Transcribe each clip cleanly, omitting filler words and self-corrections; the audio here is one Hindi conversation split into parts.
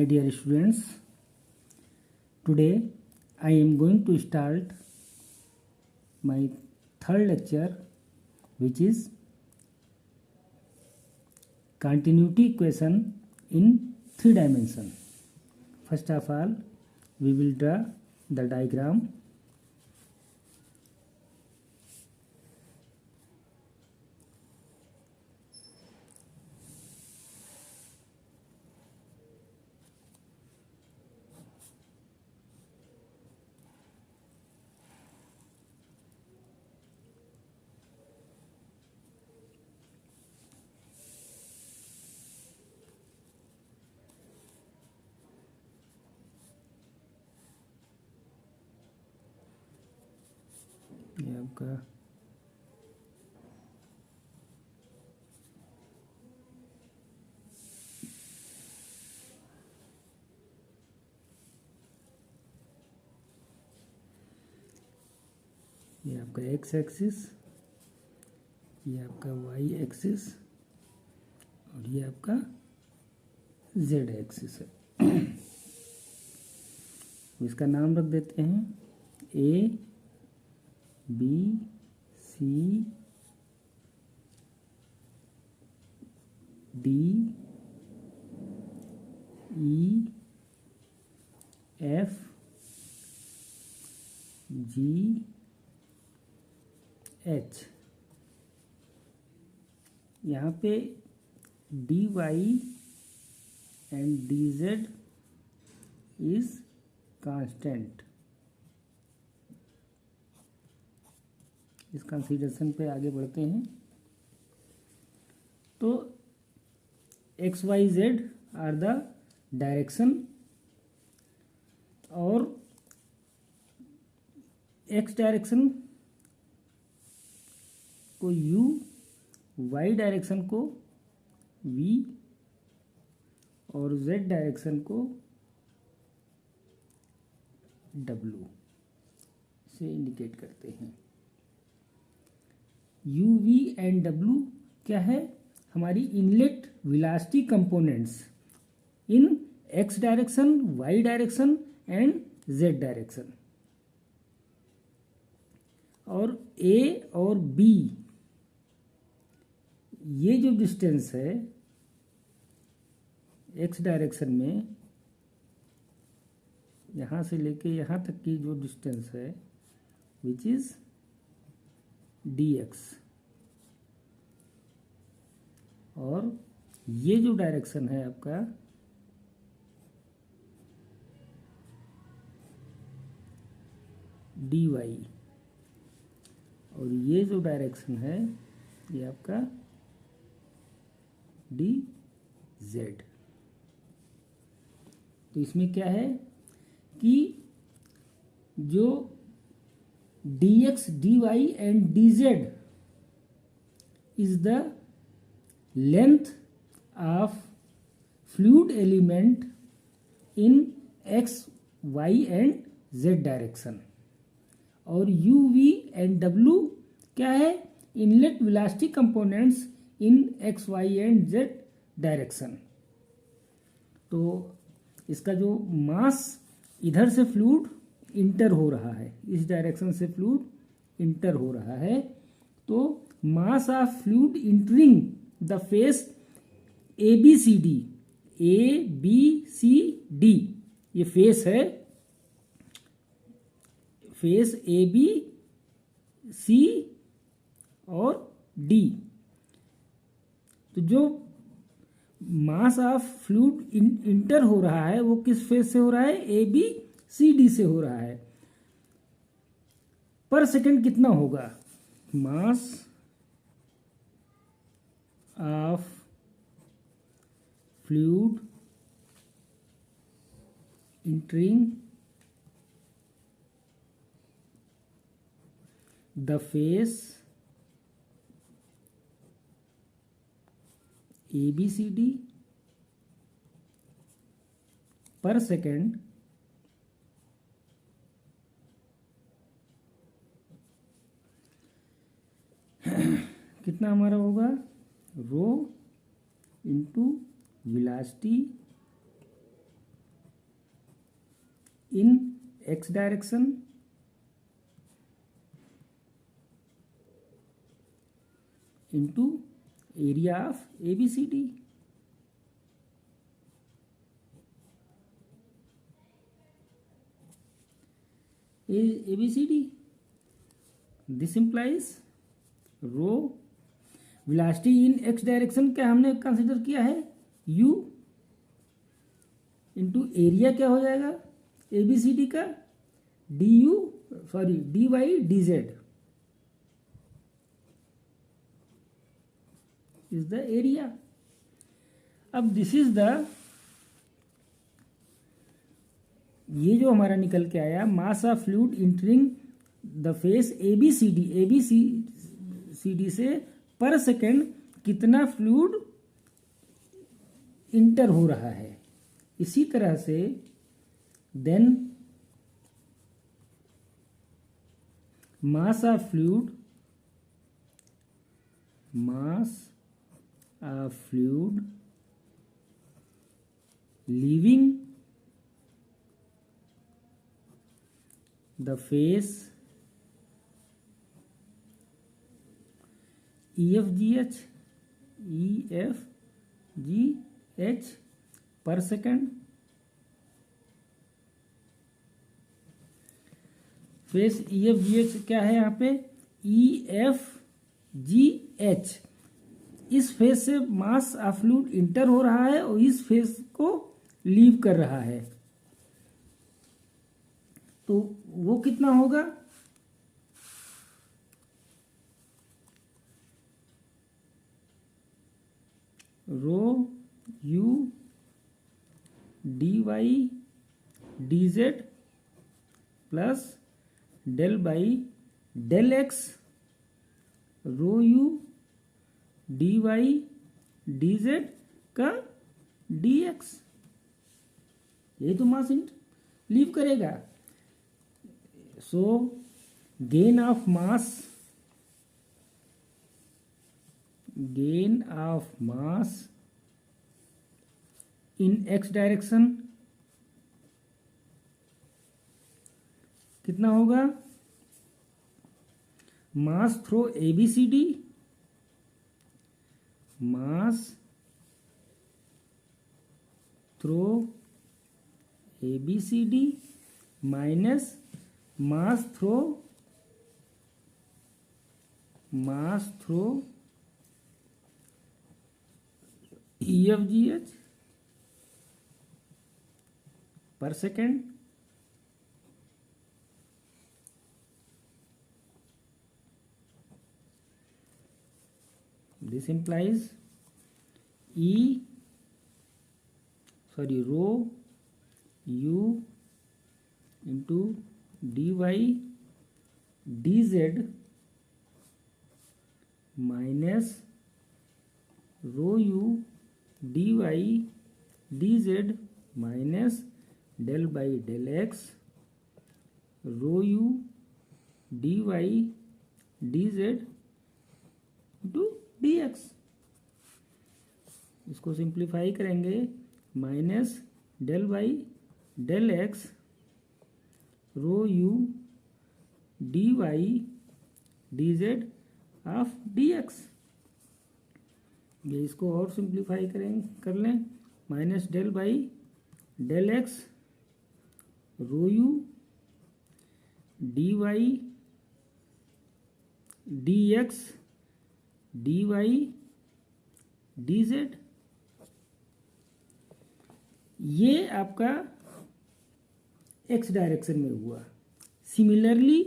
My dear students, today I am going to start my third lecture, which is continuity equation in 3 dimension. First of all, we will draw the diagram. ये आपका एक्स एक्सिस, ये आपका वाई एक्सिस और ये आपका जेड एक्सिस है। इसका नाम रख देते हैं A B C D E F G H. यहाँ पे D Y and D Z is constant. इस कंसीडरेशन पे आगे बढ़ते हैं। तो X Y Z are the direction और एक्स डायरेक्शन को u, y डायरेक्शन को v और z डायरेक्शन को w से इंडिकेट करते हैं। u, v एंड w क्या है? हमारी inlet velocity components in x direction, y direction and z direction. और a और b ये जो डिस्टेंस है x डायरेक्शन में, यहाँ से लेके यहाँ तक की जो डिस्टेंस है विच इज dx, और ये जो डायरेक्शन है आपका dy, और ये जो डायरेक्शन है ये आपका dz। तो इसमें क्या है कि जो dx, dy and dz is the length of fluid element in x, y and z direction, और u, v एंड w क्या है? Inlet velocity components in x, y and z direction. तो इसका जो मास इधर से फ्लूइड इंटर हो रहा है, इस डायरेक्शन से फ्लूइड इंटर हो रहा है, तो mass of fluid entering the face A B C D, A B C D ये फेस है, फेस ए बी सी और डी। तो जो मास ऑफ फ्लूइड इंटर हो रहा है वो किस फेज से हो रहा है? ए बी सी डी से हो रहा है। पर सेकंड कितना होगा? Mass of fluid entering the face A B C D पर सेकेंड कितना हमारा होगा? Rho into velocity in x direction into area of ABCD. ABCD. This implies rho velocity in X direction क्या हमने कंसिडर किया है, u इंटू एरिया क्या हो जाएगा ABCD का, dy dz is the area. अब दिस इज द, ये जो हमारा निकल के आया mass of fluid entering the face ABCD से पर सेकेंड कितना फ्लूइड इंटर हो रहा है. इसी तरह से then mass of fluid leaving the face EFGH पर सेकेंड. फेस EFGH क्या है यहाँ पे, EFGH. इस फेस से मास ऑफ फ्लूइड इंटर हो रहा है और इस फेस को लीव कर रहा है, तो वो कितना होगा, rho u dy dz plus del by del x rho u dy dz का dx. ये तो मास लीव करेगा. So gain of mass in x direction कितना होगा, mass through ABCD minus mass through EFGH पर second. This implies rho u into dy dz minus rho u dy dz minus del by del x rho u dy dz to dx. इसको सिंप्लीफाई करेंगे, minus del by del x rho u dy dz of dx. ये इसको और सिंप्लीफाई कर लें, minus del by del x rho u dy dx dy dz. ये आपका x डायरेक्शन में हुआ. Similarly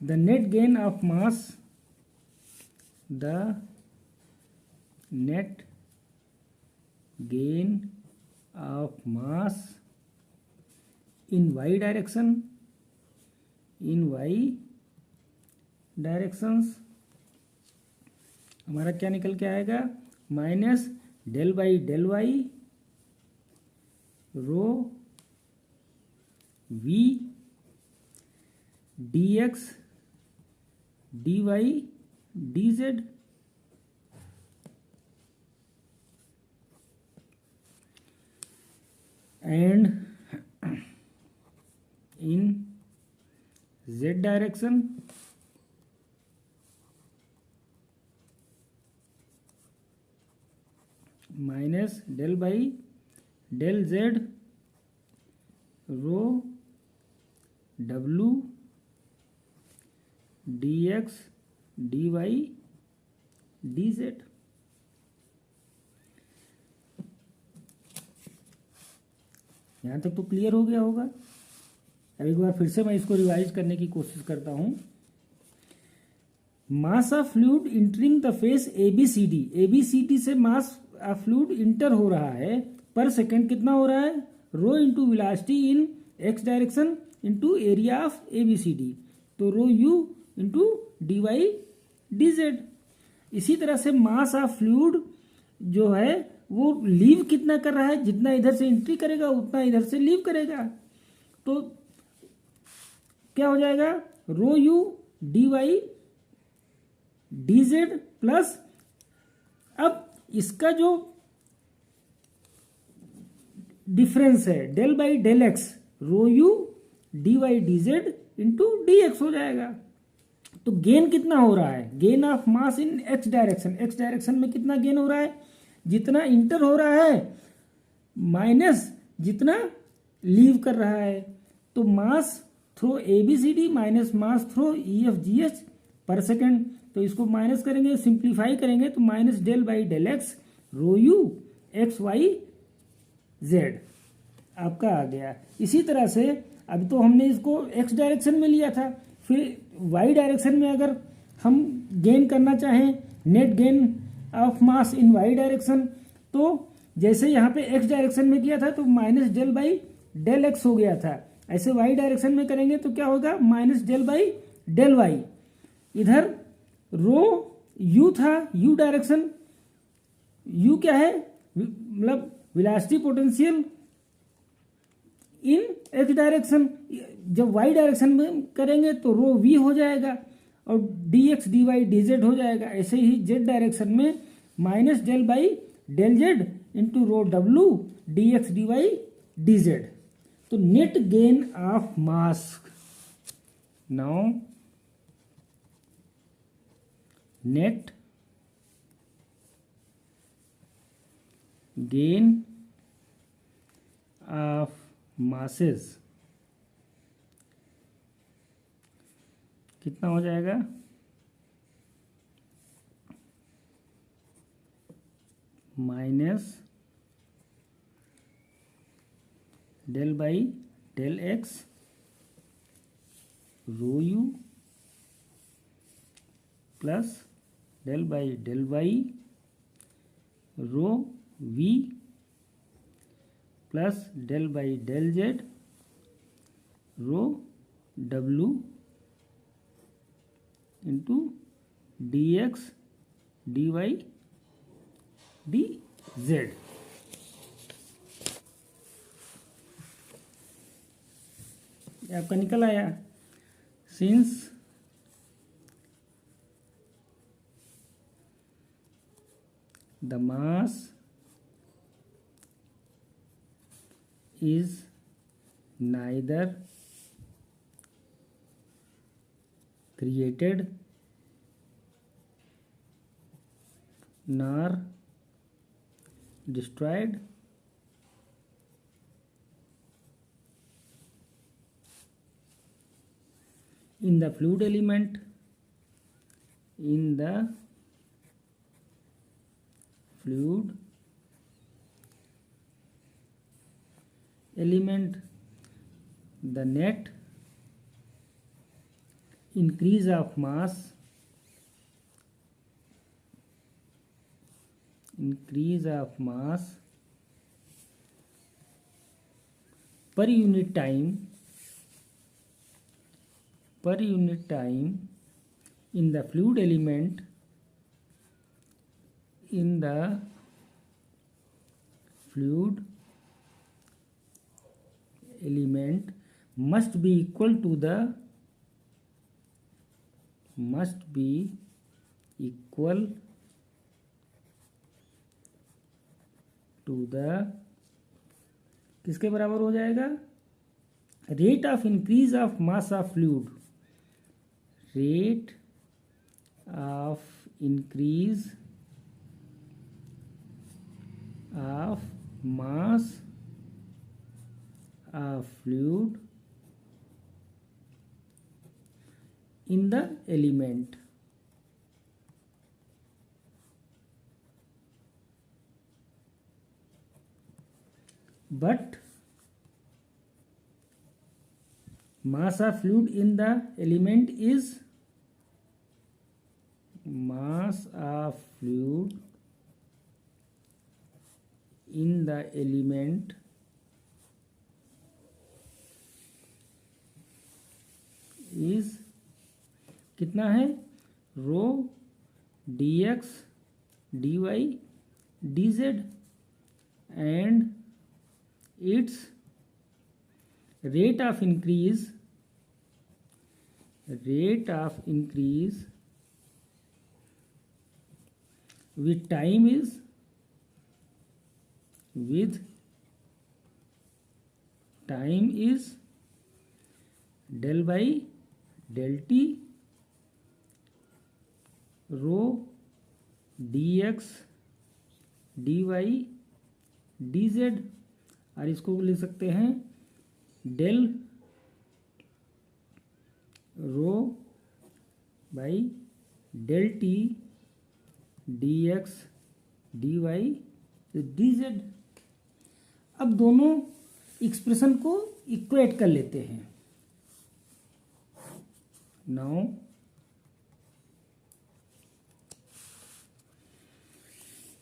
the net gain of mass in y directions हमारा क्या निकल के आएगा, minus del by del Y rho v dx dy dz. and in z direction minus del by del z rho w dx dy dz। यहाँ तक तो क्लियर हो गया होगा। अब एक बार फिर से मैं इसको रिवाइज करने की कोशिश करता हूँ। Mass of fluid entering the face ABCD से मास ऑफ फ्लूइड इंटर हो रहा है पर सेकेंड कितना हो रहा है, rho into velocity in x direction into area of ABCD, तो rho u into dy dz। इसी तरह से मास ऑफ फ्लूइड जो है वो लीव कितना कर रहा है, जितना इधर से एंट्री करेगा उतना इधर से लीव करेगा, तो क्या हो जाएगा, rho u dy dz plus, अब इसका जो डिफरेंस है del by del x, rho u dy dz into dx हो जाएगा। तो गेन कितना हो रहा है, gain of mass in x direction में कितना गेन हो रहा है, जितना इंटर हो रहा है माइनस जितना लीव कर रहा है। तो mass through ABCD minus mass through EFGH पर सेकेंड, तो इसको माइनस करेंगे, सिंप्लीफाई करेंगे तो minus del by del x rho u XYZ आपका आ गया। इसी तरह से अब तो हमने इसको x डायरेक्शन में लिया था, फिर y डायरेक्शन में अगर हम गेन करना चाहें net gain of mass in y direction, तो जैसे यहाँ पे x डायरेक्शन में किया था तो minus del by del X हो गया था, ऐसे y डायरेक्शन में करेंगे तो क्या होगा, minus del by del Y. इधर रो u था, u डायरेक्शन, u क्या है मतलब velocity potential in x direction, जब y डायरेक्शन में करेंगे तो रो v हो जाएगा और dx dy dz हो जाएगा। ऐसे ही z डायरेक्शन में minus del by del z into rho w dx dy dz। तो net gain of mass, now net gain of masses कितना हो जाएगा, minus del by del x rho u plus del by del Y rho v plus del by del z rho w into dx dy dz। आपका निकल आया। Since the mass is neither created nor destroyed, in the fluid element, in the fluid element, the net increase of mass per unit time in the fluid element, must be equal to the किसके बराबर हो जाएगा? Rate of increase of mass of fluid, rate of increase of mass of fluid in the element, but mass of fluid in the element is mass of fluid in the element is कितना है? रो dx dy dz and its rate of increase with time is del by del t row dx dy dz, और इसको लिख सकते हैं del rho by del T dx dy dz। अब दोनों एक्सप्रेशन को इक्वेट कर लेते हैं। Now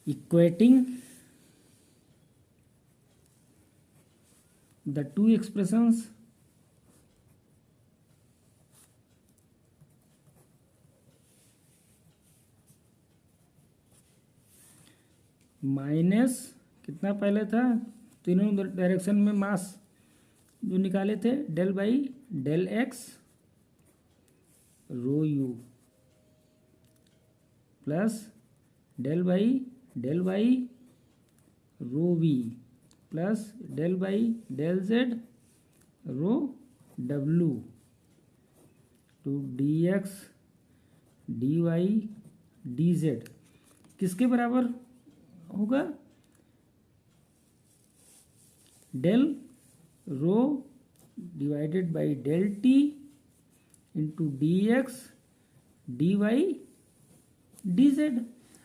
equating the two expressions, minus कितना पहले था, तीनों डायरेक्शन में मास जो निकाले थे, del by del x rho U plus del by del Y rho V plus del by del Z rho W to D X D Y D Z किसके बराबर होगा? Del rho divided by del T into D X D Y D Z.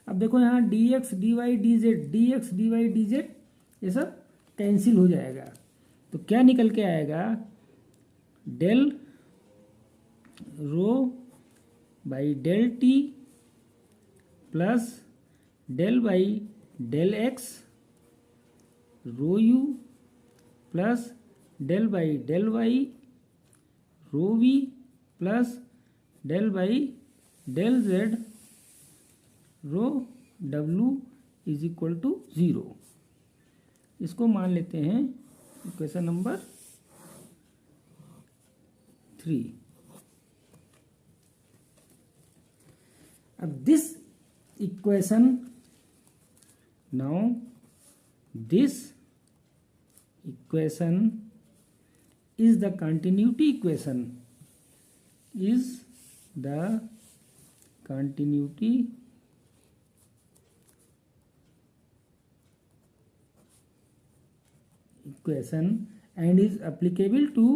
अब देखो यहाँ D X D Y D Z ये सब कैंसिल हो जाएगा, तो क्या निकल के आएगा? Del rho by del T plus del by del x rho U plus del by del Y rho V plus del by del Z rho W is equal to 0। इसको मान लेते हैं इक्वेशन नंबर 3। अब this equation is the continuity equation, and is applicable to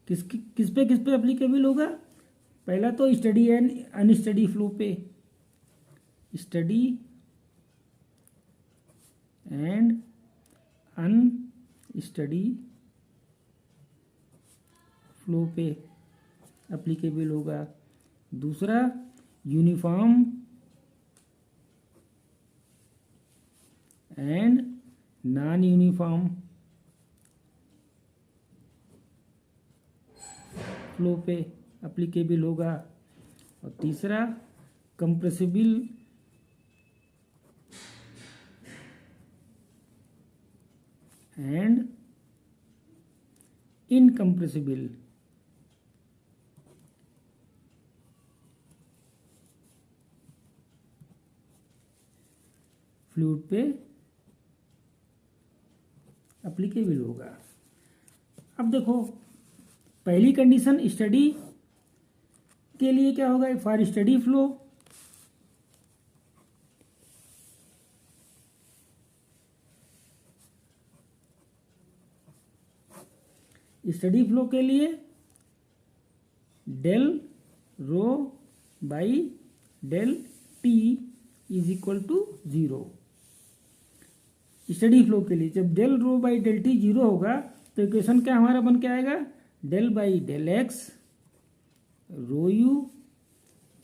किस पे अप्लीकेबल होगा? पहला तो स्टडी एंड अनस्टडी फ्लो पे, स्टडी एंड अनस्टडी फ्लो पे अप्लीकेबल होगा। दूसरा uniform and non uniform flow पे अप्लीकेबल होगा। और तीसरा कंप्रेसिबल एंड इनकम्प्रेसिबल फ्लूइड पे एप्लीकेबल होगा। अब देखो पहली कंडीशन स्टडी के लिए क्या होगा, फॉर स्टडी फ्लो के लिए del rho by del T is equal to 0। Steady flow के लिए जब del rho by del T 0 होगा तो इक्वेशन क्या हमारा बन के आएगा, del by del x rho U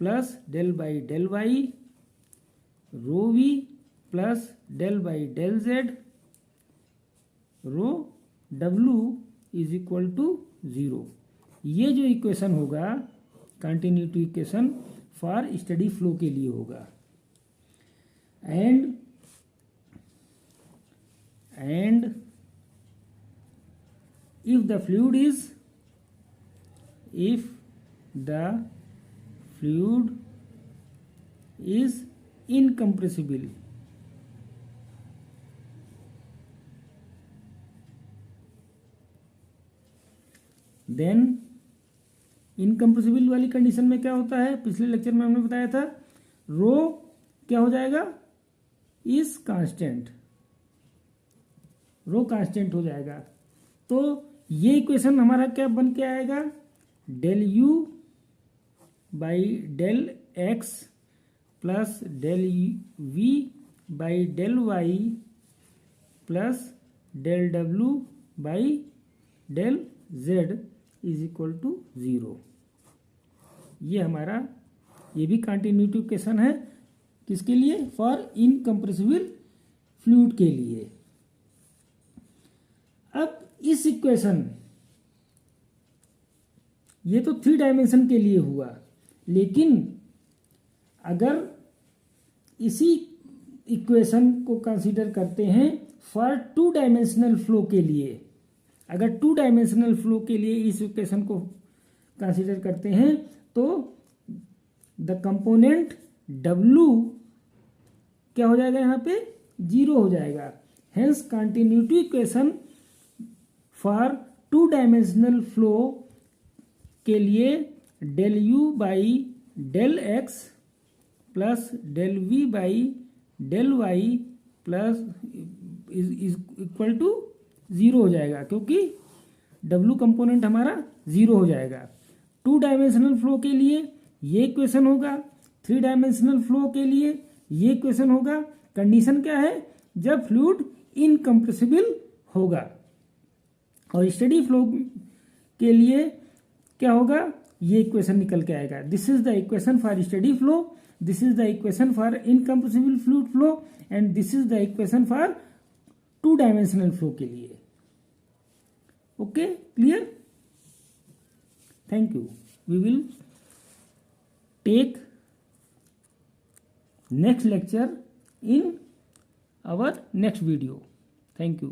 plus del by del Y rho V plus del by del Z rho W is equal to 0। ये जो इक्वेशन होगा continuity equation for steady flow के लिए होगा। And if the fluid is incompressible, then incompressible वाली कंडीशन में क्या होता है, पिछले लेक्चर में हमने बताया था रो क्या हो जाएगा, इज कांस्टेंट, रो कांस्टेंट हो जाएगा। तो ये इक्वेशन हमारा क्या बन के आएगा, del U by del X plus del V by del Y plus del W by del Z is equal to 0। ये हमारा ये भी कंटिन्यूटी इक्वेशन है, किसके लिए, फॉर इनकम्प्रेसिबल फ्लूइड के लिए। अब इस इक्वेशन, ये तो 3 डायमेंशन के लिए हुआ, लेकिन अगर इसी इक्वेशन को कंसीडर करते हैं फॉर 2 डायमेंशनल फ्लो के लिए, अगर 2 डायमेंशनल फ्लो के लिए इस इक्वेशन को कंसीडर करते हैं तो द कंपोनेंट W क्या हो जाएगा, यहाँ पे 0 हो जाएगा। Hence continuity equation for 2 dimensional flow के लिए del U by del X plus del V by del Y plus is equal to 0 हो जाएगा, क्योंकि W कंपोनेंट हमारा 0 हो जाएगा। 2 डायमेंशनल फ्लो के लिए ये इक्वेशन होगा, 3 डायमेंशनल फ्लो के लिए ये इक्वेशन होगा। कंडीशन क्या है, जब फ्लूइड इनकम्प्रेसिबल होगा। और स्टडी फ्लो के लिए क्या होगा, ये इक्वेशन निकल के आएगा। This is the equation for steady flow, this is the equation for incompressible fluid flow and this is the equation for 2 dimensional flow के लिए। Okay, clear? Thank you. We will take next lecture in our next video. Thank you.